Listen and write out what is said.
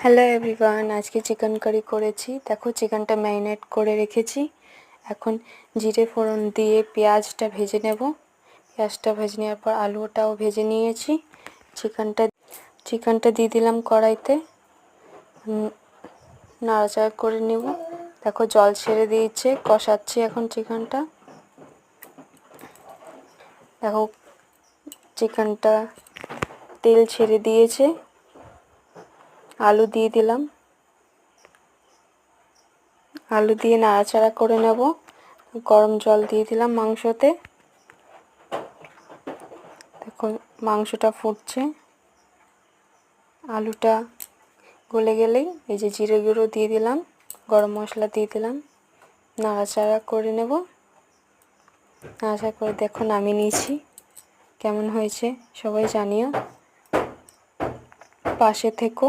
Hello everyone, আজকে chicken curry করেছি। দেখো চিকেনটা ম্যারিনেট করে রেখেছি। এখন জিরে ফোড়ন দিয়ে পেঁয়াজটা ভেজে নেব। পেঁয়াজটা ভেজে নেওয়ার পর আলুটাও ভেজে নিয়েছি। চিকেনটা দিয়ে দিলাম কড়াইতে, নাড়াচাড়া করে নেব। দেখো জল ছেড়ে দিয়েছে, কষাচ্ছি এখন চিকেনটা। দেখো চিকেনটা তেল ছেড়ে দিয়েছে। আলু দিয়ে দিলাম, আলু দিয়ে নাড়াচাড়া করে নেব। গরম জল দিয়ে দিলাম মাংসতে। দেখো মাংসটা ফুটছে। আলুটা গলে গেলেই এই যে জিরে গুঁড়ো দিয়ে দিলাম, গরম মশলা দিয়ে দিলাম, নাড়াচাড়া করে নেব। নাড়াচাড়া করে দেখো নামিয়ে নিয়েছি। কেমন হয়েছে সবাই জানিও, পাশে থেকো।